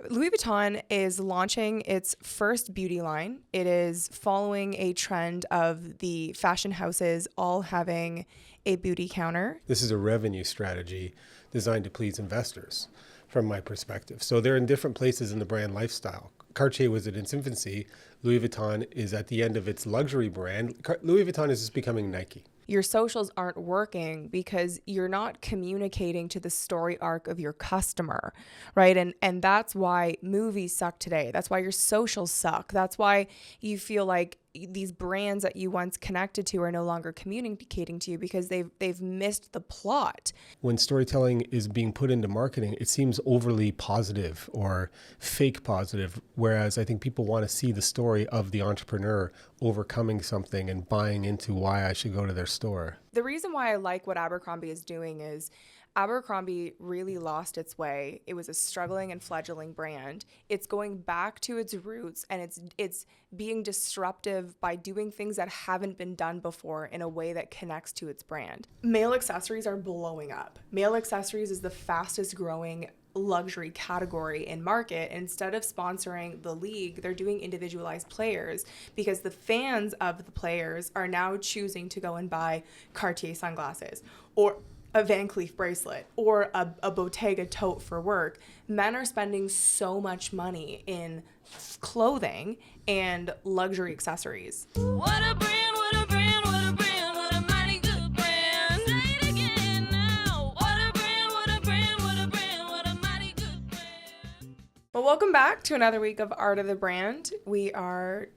Louis Vuitton is launching its first beauty line. It is following a trend of the fashion houses all having a beauty counter. This is a revenue strategy designed to please investors, from my perspective. So they're in different places in the brand lifestyle. Cartier was in its infancy. Louis Vuitton is at the end of its luxury brand. Louis Vuitton is just becoming Nike. Your socials aren't working because you're not communicating to the story arc of your customer, right? And that's why movies suck today. That's why your socials suck. That's why you feel like these brands that you once connected to are no longer communicating to you because they've missed the plot. When storytelling is being put into marketing, it seems overly positive or fake positive, whereas I think people want to see the story of the entrepreneur overcoming something and buying into why I should go to their store. The reason why I like what Abercrombie is doing is Abercrombie really lost its way. It was a struggling and fledgling brand. It's going back to its roots, and it's being disruptive by doing things that haven't been done before in a way that connects to its brand. Male accessories are blowing up. Male accessories is the fastest growing luxury category in market. Instead of sponsoring the league, they're doing individualized players because the fans of the players are now choosing to go and buy Cartier sunglasses or a Van Cleef bracelet or a Bottega tote for work. Men are spending so much money in clothing and luxury accessories. What a brand, what a brand, what a brand, what a mighty good brand. Say it again now. What a brand, what a brand, what a brand, what a mighty good brand. Well, welcome back to another week of Art of the Brand. We are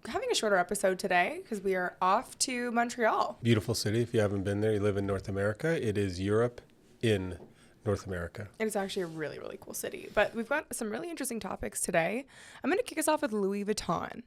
having a shorter episode today because we are off to Montreal. Beautiful city. If you haven't been there, you live in North America. It is Europe in North America. It's actually a really, really cool city. But we've got some really interesting topics today. I'm going to kick us off with Louis Vuitton.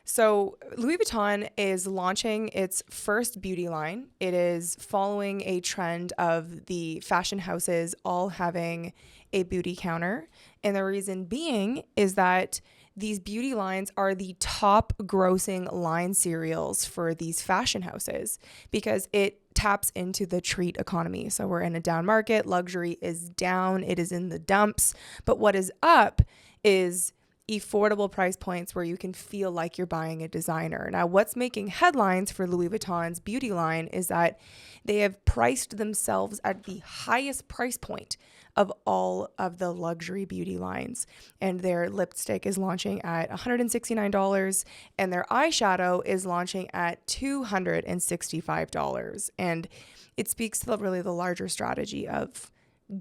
So Louis Vuitton is launching its first beauty line. It is following a trend of the fashion houses all having a beauty counter. And the reason being is that these beauty lines are the top grossing line cereals for these fashion houses because it taps into the treat economy. So we're in a down market. Luxury is down. It is in the dumps. But what is up is affordable price points where you can feel like you're buying a designer. Now, what's making headlines for Louis Vuitton's beauty line is that they have priced themselves at the highest price point of all of the luxury beauty lines. And their lipstick is launching at $169 and their eyeshadow is launching at $265. And it speaks to really the larger strategy of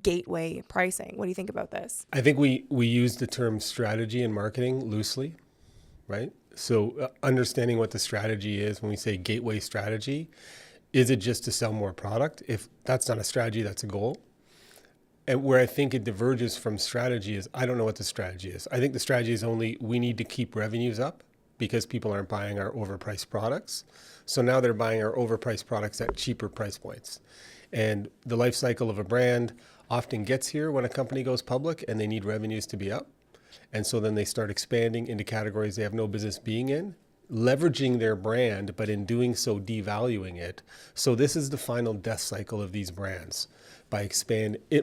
gateway pricing. What do you think about this? I think we use the term strategy in marketing loosely, right? So understanding what the strategy is when we say gateway strategy, is it just to sell more product? If that's not a strategy, that's a goal. And where I think it diverges from strategy is, I don't know what the strategy is. I think the strategy is only we need to keep revenues up because people aren't buying our overpriced products. So now they're buying our overpriced products at cheaper price points. And the life cycle of a brand often gets here when a company goes public and they need revenues to be up. And so then they start expanding into categories they have no business being in, leveraging their brand, but in doing so, devaluing it. So this is the final death cycle of these brands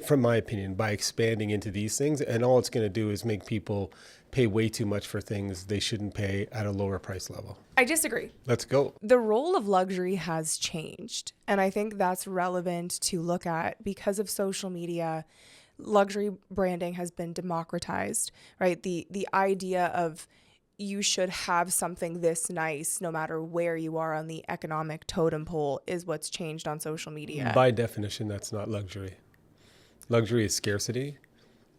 from my opinion, by expanding into these things. And all it's going to do is make people pay way too much for things they shouldn't pay at a lower price level. I disagree. Let's go. The role of luxury has changed. And I think that's relevant to look at because of social media. Luxury branding has been democratized, right? The idea of you should have something this nice no matter where you are on the economic totem pole is what's changed on social media. By definition, that's not luxury. Luxury is scarcity.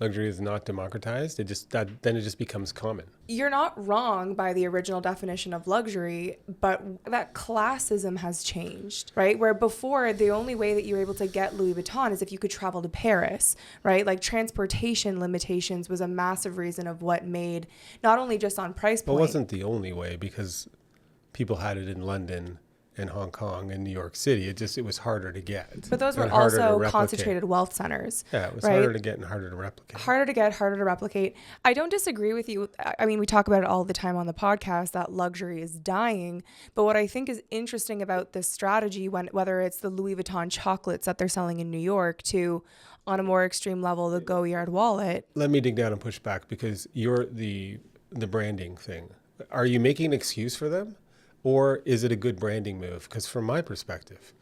Luxury is not democratized. Then it just becomes common. You're not wrong by the original definition of luxury, but that classism has changed, right? Where before, the only way that you were able to get Louis Vuitton is if you could travel to Paris, right? Like transportation limitations was a massive reason of what made not only just on price point. But it wasn't the only way because people had it in London and Hong Kong and New York City. It was harder to get. But those were and harder to also replicate. concentrated wealth centers. Yeah, it was right? harder to get and harder to replicate. Harder to get, harder to replicate. I don't disagree with you. I mean, we talk about it all the time on the podcast that luxury is dying. But what I think is interesting about this strategy, whether it's the Louis Vuitton chocolates that they're selling in New York to, on a more extreme level, the Goyard wallet. Let me dig down and push back, because you're the branding thing. Are you making an excuse for them, or is it a good branding move? Because from my perspective,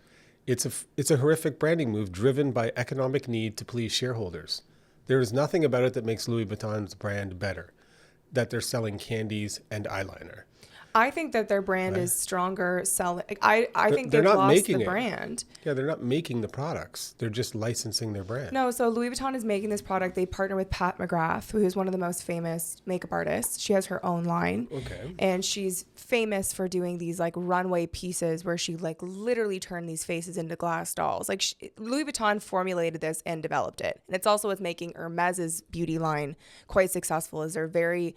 it's a horrific branding move driven by economic need to please shareholders. There is nothing about it that makes Louis Vuitton's brand better, that they're selling candies and eyeliner. I think that their brand is stronger selling. I think They're they've not lost making the it. brand. Yeah, they're not making the products. They're just licensing their brand. No, so Louis Vuitton is making this product. They partner with Pat McGrath, who is one of the most famous makeup artists. She has her own line. Okay. And she's famous for doing these like runway pieces where she like literally turned these faces into glass dolls. Like Louis Vuitton formulated this and developed it. And it's also what's making Hermes's beauty line quite successful, is they're very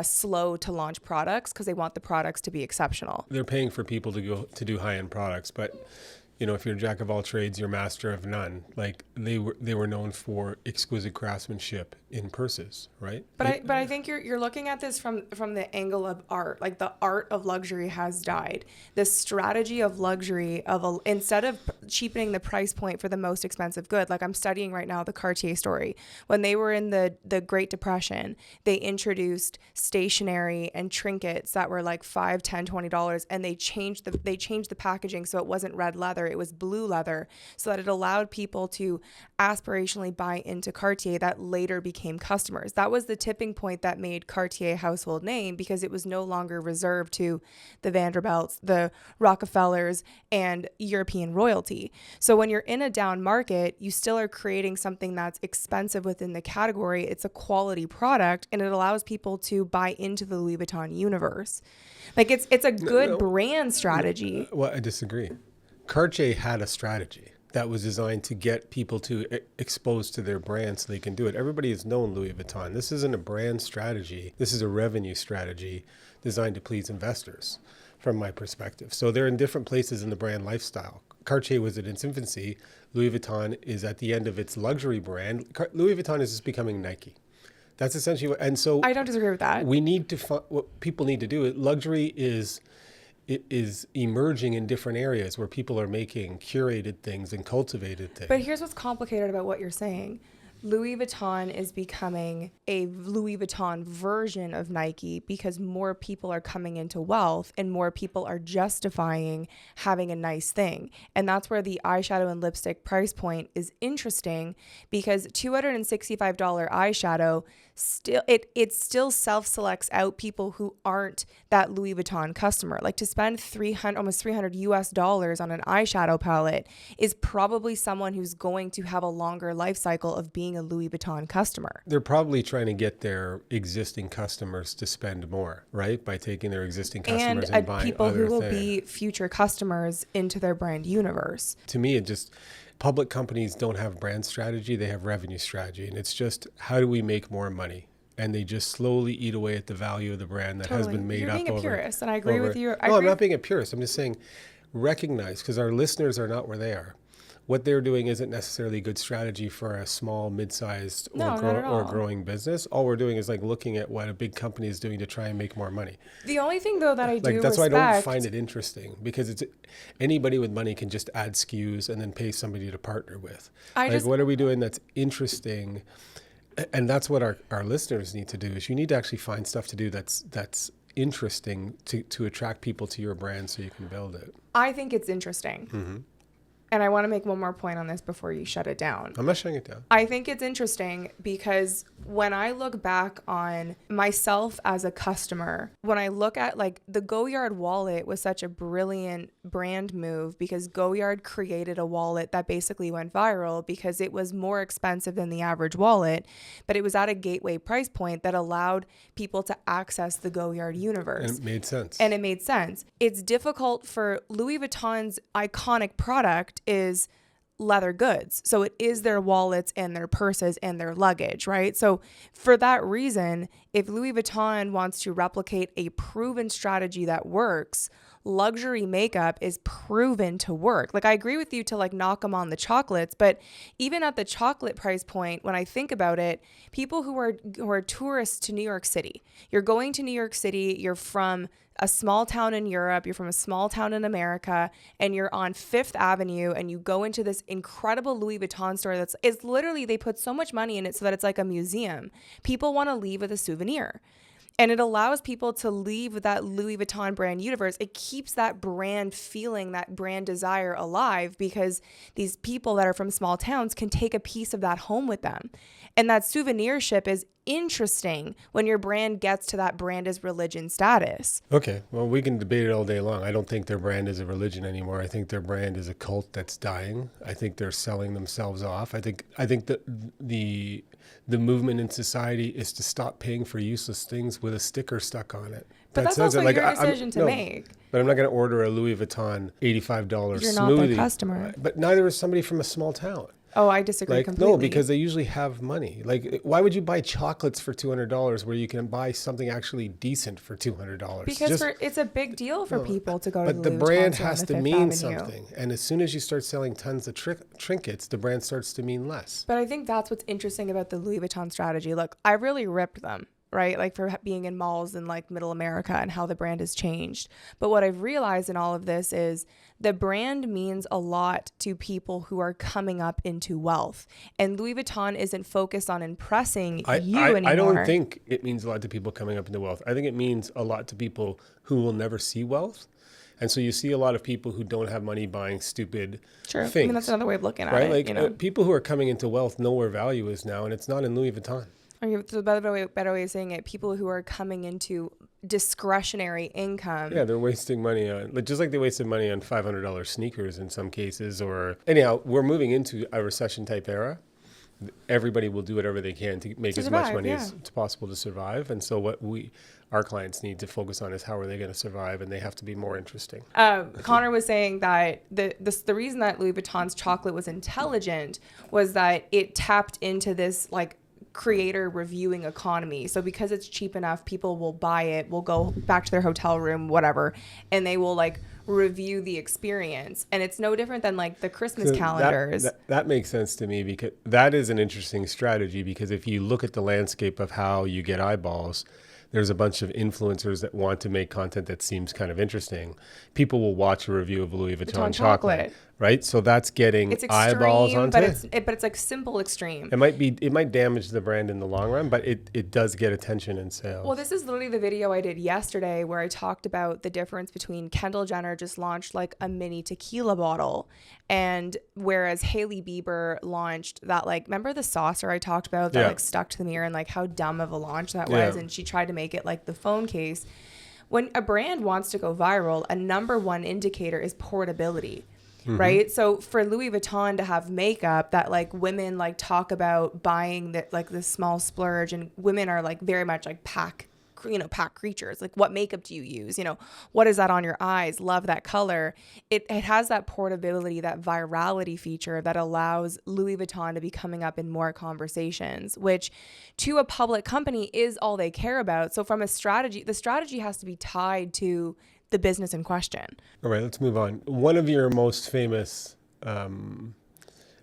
slow to launch products because they want the products to be exceptional. They're paying for people to go to do high-end products, but if you're a jack of all trades, you're master of none. Like they were known for exquisite craftsmanship in purses, right? But I think you're looking at this from the angle of art. Like the art of luxury has died. The strategy of luxury instead of cheapening the price point for the most expensive good. Like I'm studying right now the Cartier story. When they were in the Great Depression, they introduced stationery and trinkets that were like $5, $10, $20, and they changed the packaging so it wasn't red leather. It was blue leather, so that it allowed people to aspirationally buy into Cartier that later became customers. That was the tipping point that made Cartier a household name, because it was no longer reserved to the Vanderbilts, the Rockefellers, and European royalty. So when you're in a down market, you still are creating something that's expensive within the category. It's a quality product, and it allows people to buy into the Louis Vuitton universe. Like it's a good brand strategy. Well, I disagree. Cartier had a strategy that was designed to get people to expose to their brand so they can do it. Everybody has known Louis Vuitton. This isn't a brand strategy. This is a revenue strategy designed to please investors, from my perspective. So they're in different places in the brand lifestyle. Cartier was in its infancy. Louis Vuitton is at the end of its luxury brand. Louis Vuitton is just becoming Nike. That's essentially what, and so I don't disagree with that. we need to find what people need to do. Luxury is emerging in different areas where people are making curated things and cultivated things. But here's what's complicated about what you're saying. Louis Vuitton is becoming a Louis Vuitton version of Nike because more people are coming into wealth and more people are justifying having a nice thing. And that's where the eyeshadow and lipstick price point is interesting, because $265 eyeshadow still self-selects out people who aren't that Louis Vuitton customer. Like to spend almost $300 US on an eyeshadow palette is probably someone who's going to have a longer life cycle of being a Louis Vuitton customer. They're probably trying to get their existing customers to spend more, right? By taking their existing customers and buying people other who will things. be future customers into their brand universe. To me, public companies don't have brand strategy, they have revenue strategy. And it's just, how do we make more money? And they just slowly eat away at the value of the brand that has been made You're up being over. a purist, and I agree with you. I'm not being a purist. I'm just saying, recognize, because our listeners are not where they are. What they're doing isn't necessarily a good strategy for a small, mid-sized, or growing business. All we're doing is like looking at what a big company is doing to try and make more money. The only thing though that I do That's why I don't respect, find it interesting, because anybody with money can just add SKUs and then pay somebody to partner with. What are we doing that's interesting? And that's what our listeners need to do, is you need to actually find stuff to do that's interesting to attract people to your brand so you can build it. I think it's interesting. Mm-hmm. And I want to make one more point on this before you shut it down. I'm not shutting it down. I think it's interesting because when I look back on myself as a customer, when I look at like the Goyard wallet was such a brilliant brand move, because Goyard created a wallet that basically went viral because it was more expensive than the average wallet, but it was at a gateway price point that allowed people to access the Goyard universe. And it made sense. It's difficult for Louis Vuitton's iconic product is leather goods. So it is their wallets and their purses and their luggage, right? So for that reason, if Louis Vuitton wants to replicate a proven strategy that works, luxury makeup is proven to work. Like, I agree with you to like knock them on the chocolates, but even at the chocolate price point, when I think about it, people who are tourists to New York City, you're going to New York City, you're from a small town in Europe, you're from a small town in America, and you're on Fifth Avenue, and you go into this incredible Louis Vuitton store it's literally, they put so much money in it so that it's like a museum. People want to leave with a souvenir. And it allows people to leave with that Louis Vuitton brand universe. It keeps that brand feeling, that brand desire alive, because these people that are from small towns can take a piece of that home with them. And that souvenirship is interesting when your brand gets to that brand as religion status. Okay, well, we can debate it all day long. I don't think their brand is a religion anymore. I think their brand is a cult that's dying. I think they're selling themselves off. I think that the movement in society is to stop paying for useless things with a sticker stuck on it. But that's also your decision to make. But I'm not going to order a Louis Vuitton $85 smoothie. You're not their customer. But neither is somebody from a small town. Oh, I disagree completely. No, because they usually have money. Like, why would you buy chocolates for $200 where you can buy something actually decent for $200? Because it's a big deal for people to go to the Louis But the Vuitton brand store on has the to Fifth mean Avenue. something. And as soon as you start selling tons of trinkets, the brand starts to mean less. But I think that's what's interesting about the Louis Vuitton strategy. Look, I really ripped them, right? Like, for being in malls in like middle America and how the brand has changed. But what I've realized in all of this is the brand means a lot to people who are coming up into wealth. And Louis Vuitton isn't focused on impressing you anymore. I don't think it means a lot to people coming up into wealth. I think it means a lot to people who will never see wealth. And so you see a lot of people who don't have money buying stupid things. I mean, that's another way of looking at right? it. Like, you know? people who are coming into wealth know where value is now, and it's not in Louis Vuitton. So a better way of saying it, people who are coming into discretionary income. Yeah, they're wasting money on, just like they wasted money on $500 sneakers in some cases. Or anyhow, we're moving into a recession type era. Everybody will do whatever they can to make as much money as possible to survive. And so what our clients need to focus on is how are they going to survive, and they have to be more interesting. Connor was saying that the reason that Louis Vuitton's chocolate was intelligent was that it tapped into this like creator reviewing economy. So because it's cheap enough, people will buy it, will go back to their hotel room, whatever, and they will like review the experience. And it's no different than like the Christmas calendars. That makes sense to me, because that is an interesting strategy, because if you look at the landscape of how you get eyeballs, there's a bunch of influencers that want to make content that seems kind of interesting. People will watch a review of Louis Vuitton chocolate, right? So that's getting eyeballs onto it. But it's like simple extreme. It might damage the brand in the long run, but it does get attention and sales. Well, this is literally the video I did yesterday where I talked about the difference between Kendall Jenner just launched like a mini tequila bottle, and whereas Hailey Bieber launched that, like, remember the saucer I talked about that like stuck to the mirror, and like how dumb of a launch that was, and she tried to make it like the phone case. When a brand wants to go viral, a number one indicator is portability. Right. So for Louis Vuitton to have makeup that like women like talk about buying, that like the small splurge, and women are like very much like pack creatures. Like, what makeup do you use? What is that on your eyes? Love that color. It has that portability, that virality feature that allows Louis Vuitton to be coming up in more conversations, which to a public company is all they care about. So from a strategy, the strategy has to be tied to the business in question. All right, let's move on. One of your most famous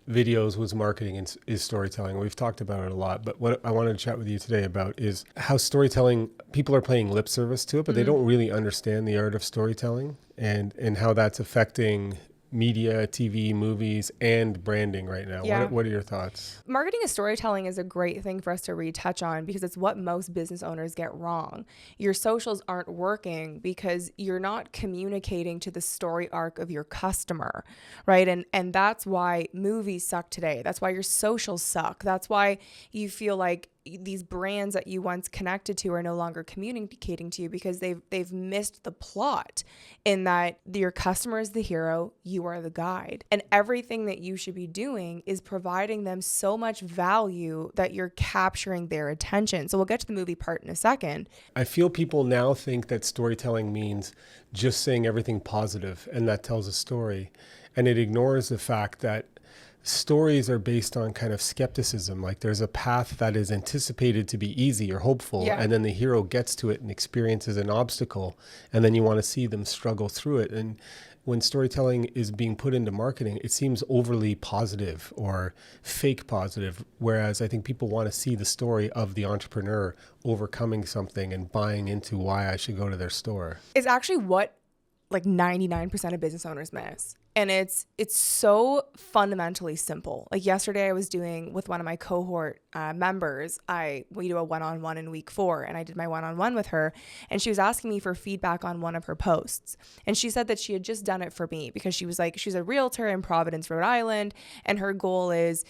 videos was marketing and is storytelling. We've talked about it a lot, but what I wanted to chat with you today about is how storytelling, people are playing lip service to it, but they don't really understand the art of storytelling, and how that's affecting media, TV, movies, and branding right now. Yeah. What are your thoughts? Marketing and storytelling is a great thing for us to retouch on, because it's what most business owners get wrong. Your socials aren't working because you're not communicating to the story arc of your customer, right? And that's why movies suck today. That's why your socials suck. That's why you feel like these brands that you once connected to are no longer communicating to you, because they've missed the plot, in that your customer is the hero, you are the guide, and everything that you should be doing is providing them so much value that you're capturing their attention. So we'll get to the movie part in a second. I feel people now think that storytelling means just saying everything positive and that tells a story, and it ignores the fact that stories are based on kind of skepticism. Like there's a path that is anticipated to be easy or hopeful, Yeah. and then the hero gets to it and experiences an obstacle, and then you want to see them struggle through it. And when storytelling is being put into marketing, it seems overly positive or fake positive, whereas I think people want to see the story of the entrepreneur overcoming something and buying into why I should go to their store. It's actually what like 99% of business owners miss. And it's so fundamentally simple. Like yesterday I was doing with one of my cohort members, we do a one-on-one in week 4, and I did my one-on-one with her, and she was asking me for feedback on one of her posts. And she said that she had just done it for me because she was like, she's a realtor in Providence, Rhode Island. And her goal is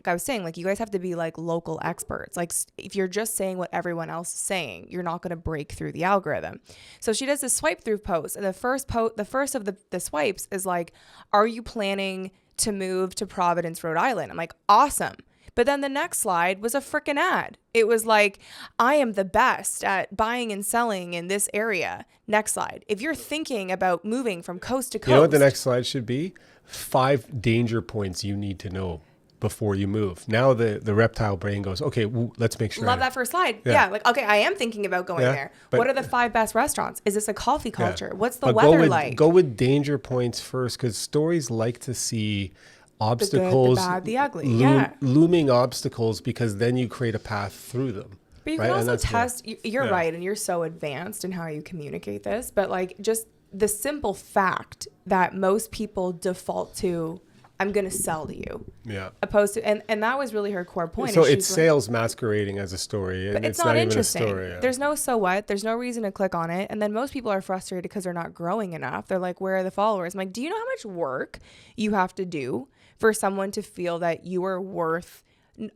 I was saying, like, you guys have to be like local experts. Like if you're just saying what everyone else is saying, you're not going to break through the algorithm. So she does this swipe through post, and the first of the swipes is like, are you planning to move to Providence, Rhode Island? I'm like, awesome. But then the next slide was a freaking ad. It was like, I am the best at buying and selling in this area. Next slide. If you're thinking about moving from coast to coast. You know what the next slide should be? 5 danger points you need to know before you move. Now the reptile brain goes, okay, let's make sure. Love that first slide. Yeah. Like, okay, I am thinking about going there. but- What are the 5 best restaurants? Is this a coffee culture? Yeah. What's the But weather like? Go with danger points first, because stories like to see the obstacles, good, the bad, the ugly. Yeah. looming obstacles, because then you create a path through them. But you right? can And also that's test, you're yeah. right, and you're so advanced in how you communicate this, but like just the simple fact that most people default to, I'm going to sell to you. Yeah. Opposed to, and that was really her core point. So is it's she's like, sales masquerading as a story, and but it's not not even a interesting. story. Yeah. There's no so what. There's no reason to click on it. And then most people are frustrated because they're not growing enough. They're like, where are the followers? I'm like, do you know how much work you have to do for someone to feel that you are worth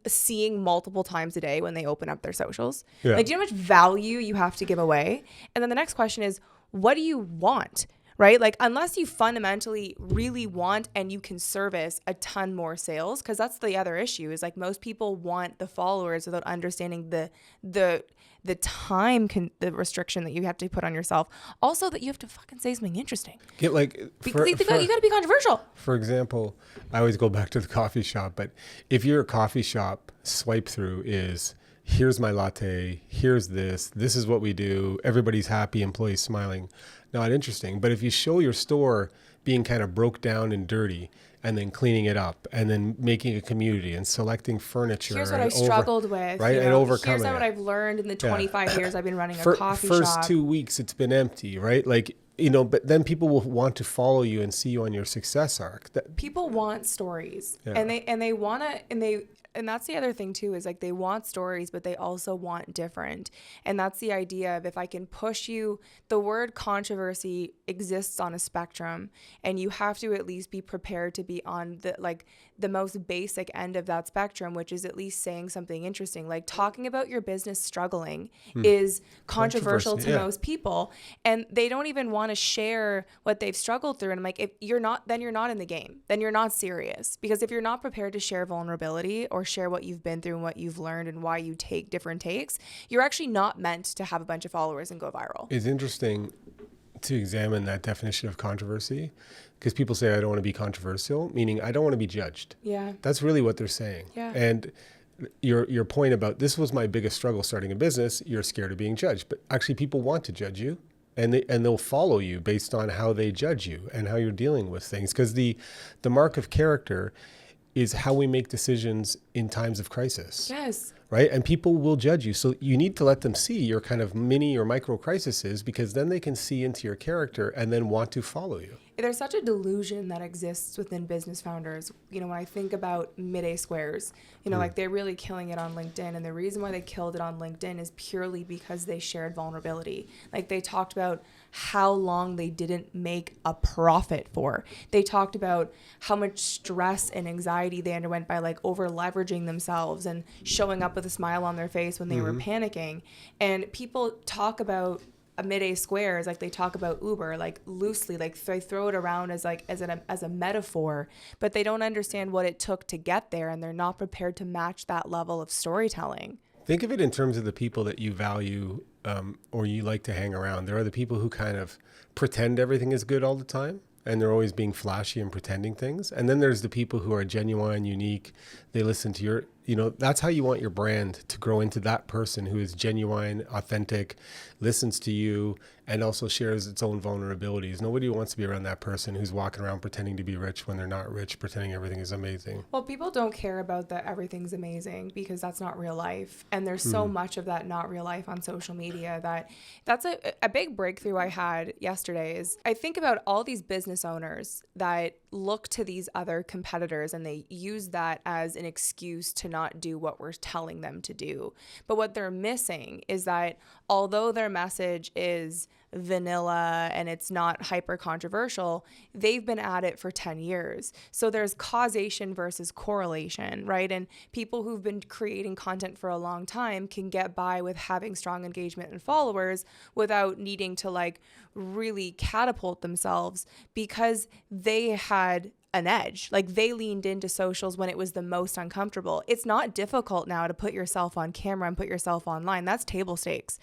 seeing multiple times a day when they open up their socials? Yeah. Like, do you know how much value you have to give away? And then the next question is, what do you want? Right? Like, unless you fundamentally really want and you can service a ton more sales, because that's the other issue is like most people want the followers without understanding the time the restriction that you have to put on yourself. Also that you have to fucking say something interesting. Get like Because you got to be controversial. For example, I always go back to the coffee shop, but if you're a coffee shop, swipe through is, here's my latte, here's this is what we do, everybody's happy, employees smiling. Not interesting. But if you show your store being kind of broke down and dirty, and then cleaning it up, and then making a community and selecting furniture. Here's what I struggled with. Right? And overcoming Here's what it. I've learned in the 25 years I've been running a coffee first shop. 2 weeks, it's been empty, right? Like, you know, but then people will want to follow you and see you on your success arc. People want stories, Yeah. and they want to, and that's the other thing too, is like they want stories, but they also want different. And that's the idea of, if I can push you, the word controversy exists on a spectrum, and you have to at least be prepared to be on the most basic end of that spectrum, which is at least saying something interesting. Like, talking about your business struggling is controversial to yeah. most people, and they don't even want to share what they've struggled through. And I'm like, if you're not, then you're not in the game, then you're not serious. Because if you're not prepared to share vulnerability or share what you've been through and what you've learned and why you take different takes, you're actually not meant to have a bunch of followers and go viral. It's interesting to examine that definition of controversy, because people say, I don't want to be controversial, meaning I don't want to be judged. Yeah. That's really what they're saying. Yeah. And your point about, this was my biggest struggle starting a business, you're scared of being judged. But actually people want to judge you, and they'll follow you based on how they judge you and how you're dealing with things. Because the mark of character is how we make decisions in times of crisis. Yes. Right? And people will judge you. So you need to let them see your kind of mini or micro crises, because then they can see into your character and then want to follow you. There's such a delusion that exists within business founders. You know, when I think about midday squares, you know, like they're really killing it on LinkedIn. And the reason why they killed it on LinkedIn is purely because they shared vulnerability. Like, they talked about how long they didn't make a profit for. They talked about how much stress and anxiety they underwent by like over leveraging themselves and showing up with a smile on their face when they were panicking. And people talk about a midday square is like they talk about Uber, like loosely, like they throw it around as like as a metaphor, but they don't understand what it took to get there, and they're not prepared to match that level of storytelling. Think of it in terms of the people that you value or you like to hang around. There are the people who kind of pretend everything is good all the time, and they're always being flashy and pretending things. And then there's the people who are genuine, unique. They listen to your, that's how you want your brand to grow into that person who is genuine, authentic, listens to you, and also shares its own vulnerabilities. Nobody wants to be around that person who's walking around pretending to be rich when they're not rich, pretending everything is amazing. Well, people don't care about that everything's amazing because that's not real life. And there's so much of that not real life on social media that's a big breakthrough I had yesterday. Is I think about all these business owners that look to these other competitors and they use that as an excuse to not do what we're telling them to do. But what they're missing is that although their message is vanilla and it's not hyper controversial, they've been at it for 10 years. So there's causation versus correlation, right? And people who've been creating content for a long time can get by with having strong engagement and followers without needing to like really catapult themselves because they had an edge. Like they leaned into socials when it was the most uncomfortable. It's not difficult now to put yourself on camera and put yourself online. That's table stakes.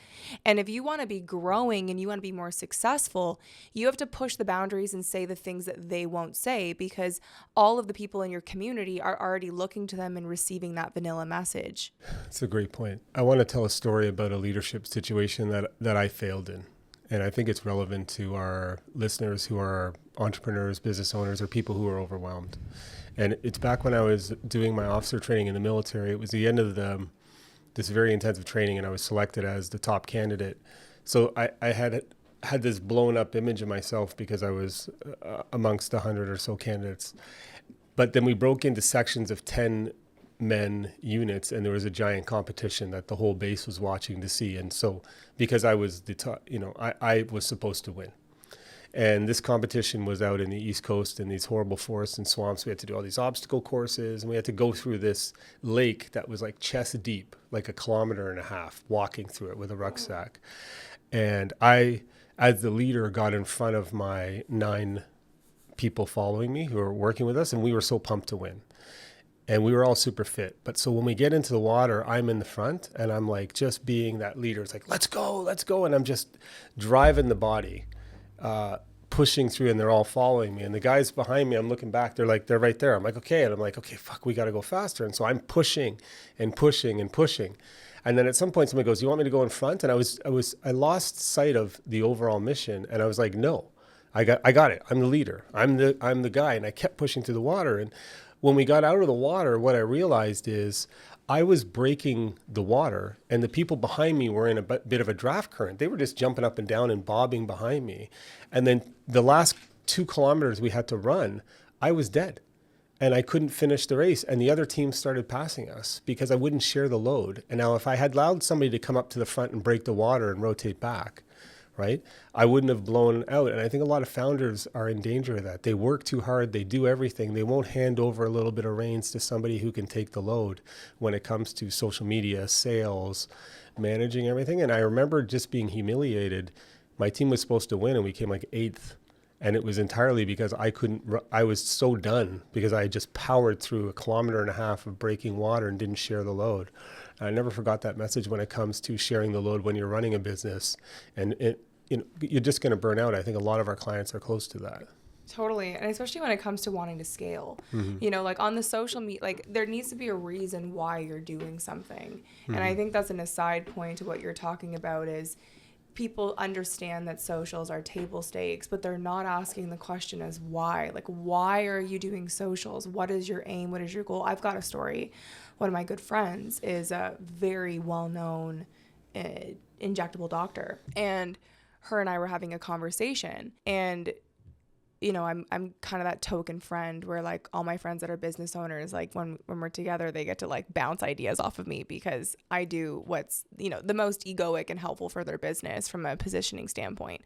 And if you want to be growing and you want to be more successful, you have to push the boundaries and say the things that they won't say because all of the people in your community are already looking to them and receiving that vanilla message. That's a great point. I want to tell a story about a leadership situation that I failed in. And I think it's relevant to our listeners who are entrepreneurs, business owners, or people who are overwhelmed. And it's back when I was doing my officer training in the military. It was the end of this very intensive training, and I was selected as the top candidate. So I had this blown up image of myself because I was amongst 100 or so candidates. But then we broke into sections of 10 men units, and there was a giant competition that the whole base was watching to see. And so because I was the top, I was supposed to win. And this competition was out in the East Coast in these horrible forests and swamps. We had to do all these obstacle courses, and we had to go through this lake that was like chest deep, like 1.5 kilometers, walking through it with a rucksack. And I, as the leader, got in front of my 9 people following me who were working with us, and we were so pumped to win. And we were all super fit. But so when we get into the water, I'm in the front, and I'm like just being that leader. It's like, let's go. And I'm just driving the body, pushing through, and they're all following me. And the guys behind me, I'm looking back, they're right there. I'm like, okay. And I'm like, okay, fuck, we got to go faster. And so I'm pushing and pushing and pushing. And then at some point somebody goes, you want me to go in front? And I lost sight of the overall mission. And I was like, no, I got it. I'm the leader. I'm the guy. And I kept pushing through the water. And when we got out of the water, what I realized is I was breaking the water, and the people behind me were in a bit of a draft current. They were just jumping up and down and bobbing behind me. And then the last 2 kilometers we had to run, I was dead. And I couldn't finish the race. And the other team started passing us because I wouldn't share the load. And now if I had allowed somebody to come up to the front and break the water and rotate back, right, I wouldn't have blown out. And I think a lot of founders are in danger of that. They work too hard. They do everything. They won't hand over a little bit of reins to somebody who can take the load when it comes to social media, sales, managing everything. And I remember just being humiliated. My team was supposed to win, and we came like 8th. And it was entirely because I was so done because I had just powered through 1.5 kilometers of breaking water and didn't share the load. I never forgot that message when it comes to sharing the load when you're running a business, and you're just going to burn out. I think a lot of our clients are close to that. Totally. And especially when it comes to wanting to scale, like on the social media, like there needs to be a reason why you're doing something. And I think that's an aside point to what you're talking about is people understand that socials are table stakes, but they're not asking the question as why. Like, why are you doing socials? What is your aim? What is your goal? I've got a story. One of my good friends is a very well-known injectable doctor, and her and I were having a conversation, and I'm kind of that token friend where like all my friends that are business owners, like when we're together, they get to like bounce ideas off of me because I do what's, the most egoic and helpful for their business from a positioning standpoint.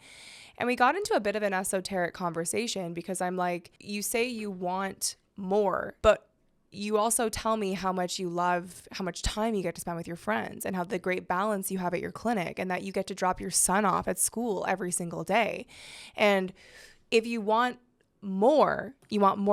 And we got into a bit of an esoteric conversation because I'm like, you say you want more, but you also tell me how much you love, how much time you get to spend with your friends and how the great balance you have at your clinic and that you get to drop your son off at school every single day. And if you want more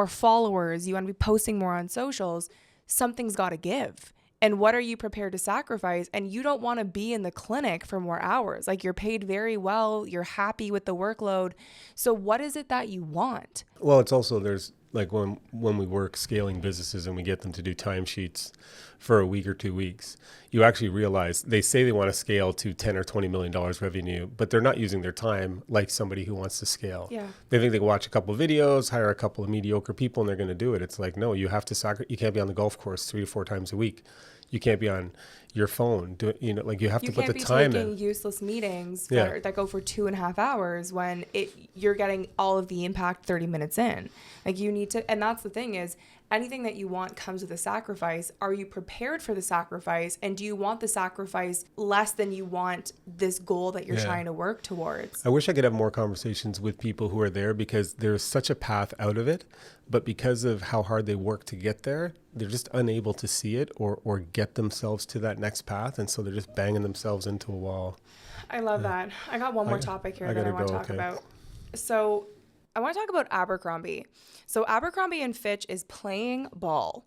followers, you want to be posting more on socials, something's got to give. And what are you prepared to sacrifice? And you don't want to be in the clinic for more hours. Like, you're paid very well, you're happy with the workload. So what is it that you want? Well, it's also, there's like when we work scaling businesses and we get them to do timesheets for a week or 2 weeks, you actually realize they say they want to scale to 10 or $20 million revenue, but they're not using their time like somebody who wants to scale. Yeah. They think they can watch a couple of videos, hire a couple of mediocre people, and they're going to do it. It's like, no, you have to you can't be on the golf course 3 to 4 times a week. You can't be on your phone. Like, you have to put the time in. You can't be taking useless meetings that go for 2.5 hours when you're getting all of the impact 30 minutes in. Like, you need to, and that's the thing is, anything that you want comes with a sacrifice. Are you prepared for the sacrifice? And do you want the sacrifice less than you want this goal that you're trying to work towards? I wish I could have more conversations with people who are there, because there's such a path out of it. But because of how hard they work to get there, they're just unable to see it or get themselves to that next path. And so they're just banging themselves into a wall. I love that. I got one more topic here that I want to talk about. So I want to talk about Abercrombie. So Abercrombie and Fitch is playing ball.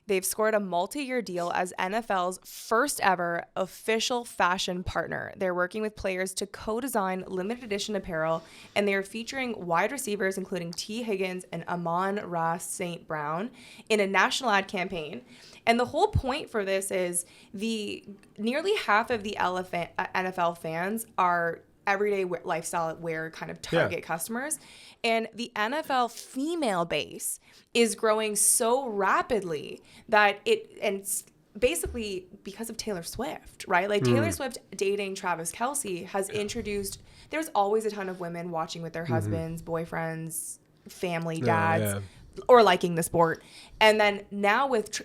They've scored a multi-year deal as NFL's first ever official fashion partner. They're working with players to co-design limited edition apparel, and they're featuring wide receivers including T. Higgins and Amon-Ra St. Brown in a national ad campaign. And the whole point for this is nearly half of the NFL fans are everyday lifestyle wear kind of target customers. And the NFL female base is growing so rapidly that it's basically because of Taylor Swift, right? Like Taylor Swift dating Travis Kelce has introduced, there's always a ton of women watching with their husbands, boyfriends, family, dads, or liking the sport. And then now with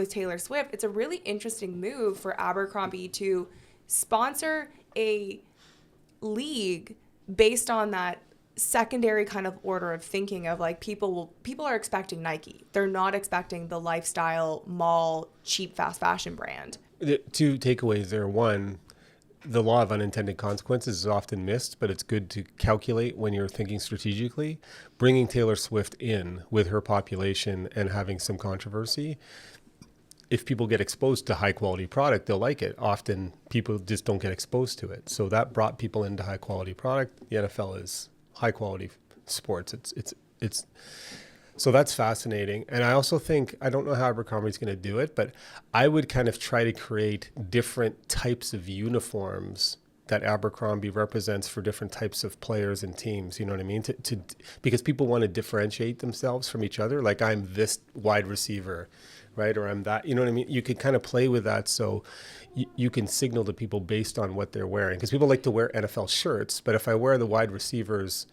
Taylor Swift, it's a really interesting move for Abercrombie to sponsor a league based on that secondary kind of order of thinking of like people are expecting Nike. They're not expecting the lifestyle mall cheap fast fashion brand. The two takeaways there. One, the law of unintended consequences is often missed, but it's good to calculate when you're thinking strategically. Bringing Taylor Swift in with her population and having some controversy, if people get exposed to high quality product, they'll like it. Often people just don't get exposed to it. So that brought people into high quality product. The NFL is high quality sports. It's so that's fascinating. And I also think, I don't know how Abercrombie's going to do it, but I would kind of try to create different types of uniforms that Abercrombie represents for different types of players and teams. You know what I mean? Because people want to differentiate themselves from each other. Like, I'm this wide receiver, right? Or I'm that, you know what I mean? You could kind of play with that. So you can signal to people based on what they're wearing. Because people like to wear NFL shirts, but if I wear the wide receivers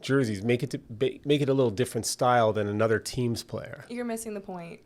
jerseys, make it a little different style than another team's player. You're missing the point.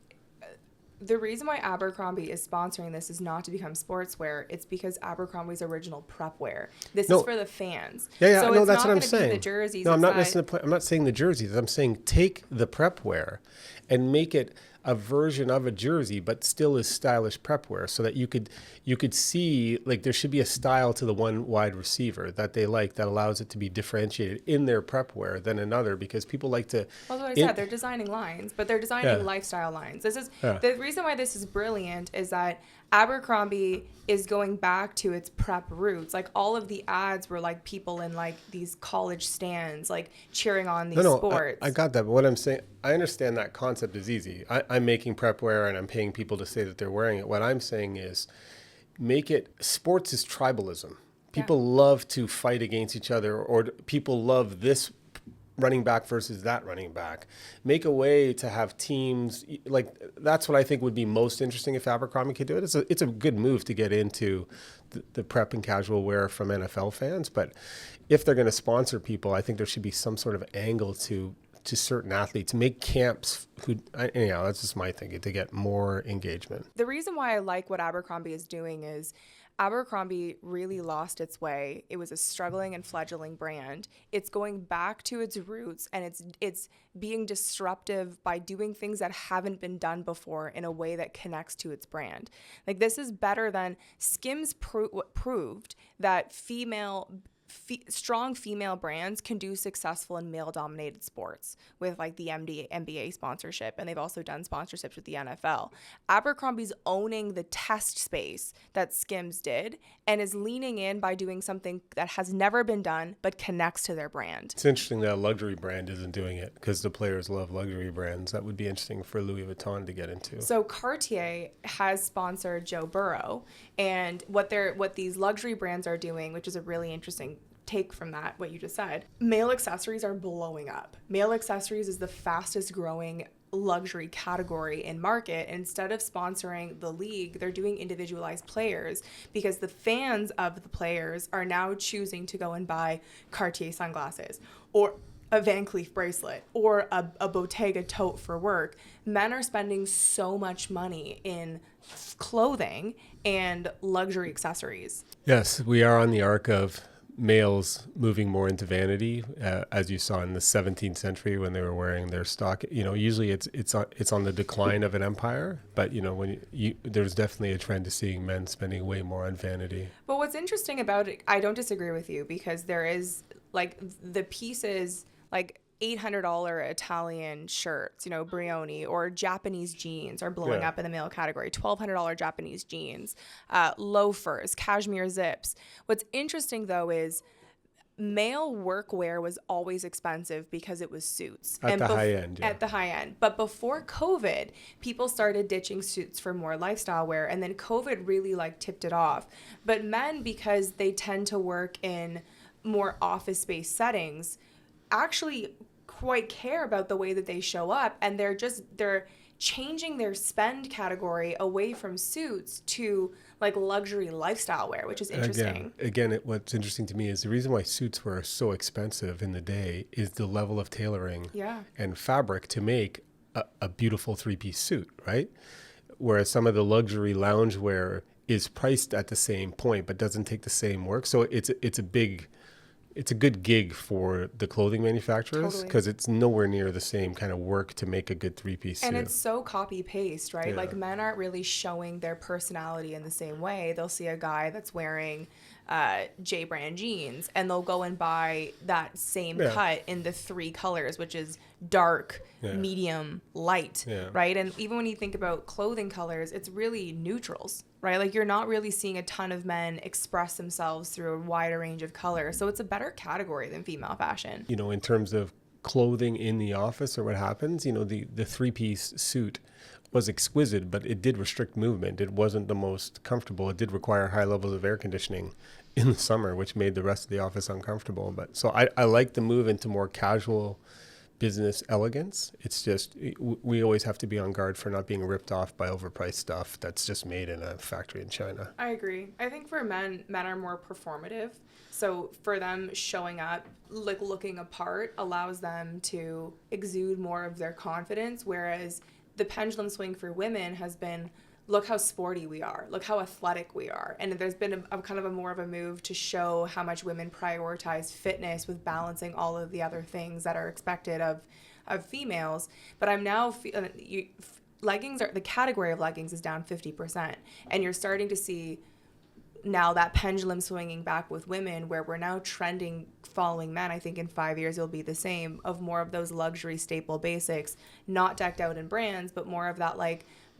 The reason why Abercrombie is sponsoring this is not to become sportswear. It's because Abercrombie's original prep wear. This is for the fans. Yeah, so no, it's that's not what I'm gonna saying. Be the jerseys. No, I'm not missing the point. I'm not saying the jerseys. I'm saying take the prep wear and make it a version of a jersey, but still is stylish prep wear, so that you could see, like, there should be a style to the one wide receiver that they like that allows it to be differentiated in their prep wear than another, because people like to. Well, that's what I said. They're designing lines, but they're designing lifestyle lines. This is the reason why this is brilliant is that Abercrombie is going back to its prep roots. Like, all of the ads were like people in like these college stands, like cheering on these sports. I got that. But what I'm saying, I understand that concept is easy. I'm making prep wear and I'm paying people to say that they're wearing it. What I'm saying is, make it, sports is tribalism. People love to fight against each other, or people love this running back versus that running back. Make a way to have teams, like, that's what I think would be most interesting if Abercrombie could do it. It's a good move to get into the prep and casual wear from NFL fans, but if they're going to sponsor people, I think there should be some sort of angle to certain athletes, make camps anyhow, that's just my thinking, to get more engagement. The reason why I like what Abercrombie is doing is Abercrombie really lost its way. It was a struggling and fledgling brand. It's going back to its roots, and it's being disruptive by doing things that haven't been done before in a way that connects to its brand. Like, this is better than Skims proved that female strong female brands can do successful in male-dominated sports with like the NBA sponsorship, and they've also done sponsorships with the NFL. Abercrombie's owning the test space that Skims did and is leaning in by doing something that has never been done but connects to their brand. It's interesting that a luxury brand isn't doing it because the players love luxury brands. That would be interesting for Louis Vuitton to get into. So Cartier has sponsored Joe Burrow, and what these luxury brands are doing, which is a really interesting take from that, what you just said, male accessories are blowing up. Male accessories is the fastest growing luxury category in market. Instead of sponsoring the league, they're doing individualized players because the fans of the players are now choosing to go and buy Cartier sunglasses or a Van Cleef bracelet or a Bottega tote for work. Men are spending so much money in clothing and luxury accessories. Yes, we are on the arc of males moving more into vanity, as you saw in the 17th century when they were wearing their stock. Usually it's on the decline of an empire, but there's definitely a trend to seeing men spending way more on vanity. But what's interesting about it, I don't disagree with you, because there is like the pieces like $800 Italian shirts, Brioni, or Japanese jeans are blowing up in the male category. $1,200 Japanese jeans, loafers, cashmere zips. What's interesting though is male workwear was always expensive because it was suits. At the high end. At the high end. But before COVID, people started ditching suits for more lifestyle wear, and then COVID really tipped it off. But men, because they tend to work in more office-based settings, actually quite care about the way that they show up, and they're changing their spend category away from suits to luxury lifestyle wear, which is interesting. Again, what's interesting to me is the reason why suits were so expensive in the day is the level of tailoring and fabric to make a beautiful three-piece suit, right? Whereas some of the luxury loungewear is priced at the same point but doesn't take the same work. So it's a good gig for the clothing manufacturers because it's nowhere near the same kind of work to make a good three-piece suit. And it's so copy-paste, right? Yeah. Men aren't really showing their personality in the same way. They'll see a guy that's wearing J brand jeans, and they'll go and buy that same cut in the 3 colors, which is dark, medium, light, right? And even when you think about clothing colors, it's really neutrals, right? You're not really seeing a ton of men express themselves through a wider range of colors. So it's a better category than female fashion. In terms of clothing in the office or what happens, the three-piece suit was exquisite, but it did restrict movement. It wasn't the most comfortable. It did require high levels of air conditioning in the summer, which made the rest of the office uncomfortable. But so I like the move into more casual business elegance. It's just we always have to be on guard for not being ripped off by overpriced stuff that's just made in a factory in China. I agree. I think for men are more performative. So for them, showing up, looking apart allows them to exude more of their confidence, whereas the pendulum swing for women has been, look how sporty we are, look how athletic we are. And there's been a kind of a more of a move to show how much women prioritize fitness with balancing all of the other things that are expected of females. But I'm now, the category of leggings is down 50%. And you're starting to see now that pendulum swinging back with women, where we're now trending following men. I think in 5 years it'll be the same, of more of those luxury staple basics, not decked out in brands, but more of that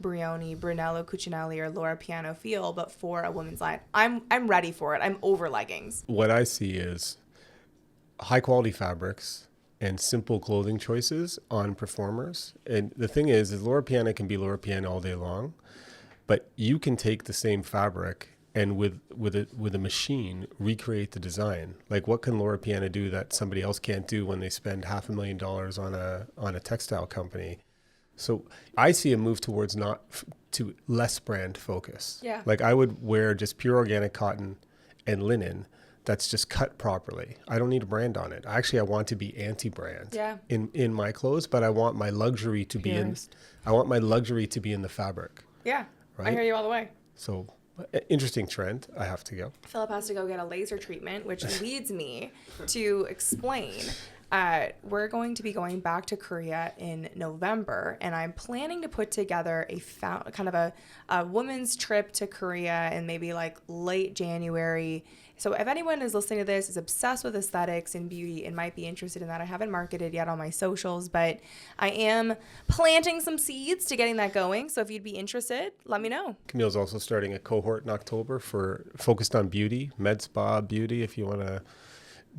Brioni, Brunello Cucinelli, or Laura Piano feel, but for a women's line. I'm ready for it. I'm over leggings. What I see is high quality fabrics and simple clothing choices on performers. And the thing is Laura Piano can be Laura Piano all day long, but you can take the same fabric and with a machine recreate the design. What can Laura Piana do that somebody else can't do when they spend $500,000 on a textile company? So I see a move towards to less brand focus. Yeah. I would wear just pure organic cotton and linen that's just cut properly. I don't need a brand on it. Actually, I want to be anti-brand in my clothes, but I want my luxury to be in the fabric. Yeah. Right? I hear you all the way. So interesting trend. I have to go. Philip has to go get a laser treatment, which leads me to explain. We're going to be going back to Korea in November, and I'm planning to put together a woman's trip to Korea in maybe late January, So if anyone is listening to this, is obsessed with aesthetics and beauty and might be interested in that, I haven't marketed yet on my socials, but I am planting some seeds to getting that going. So if you'd be interested, let me know. Camille's also starting a cohort in October focused on beauty, med spa beauty. If you want to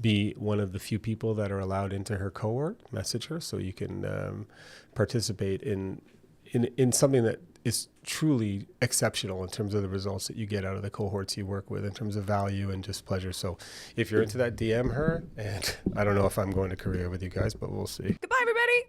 be one of the few people that are allowed into her cohort, message her so you can participate in something that is truly exceptional in terms of the results that you get out of the cohorts you work with in terms of value and just pleasure. So if you're into that, DM her. And I don't know if I'm going to career with you guys, but we'll see. Goodbye, everybody.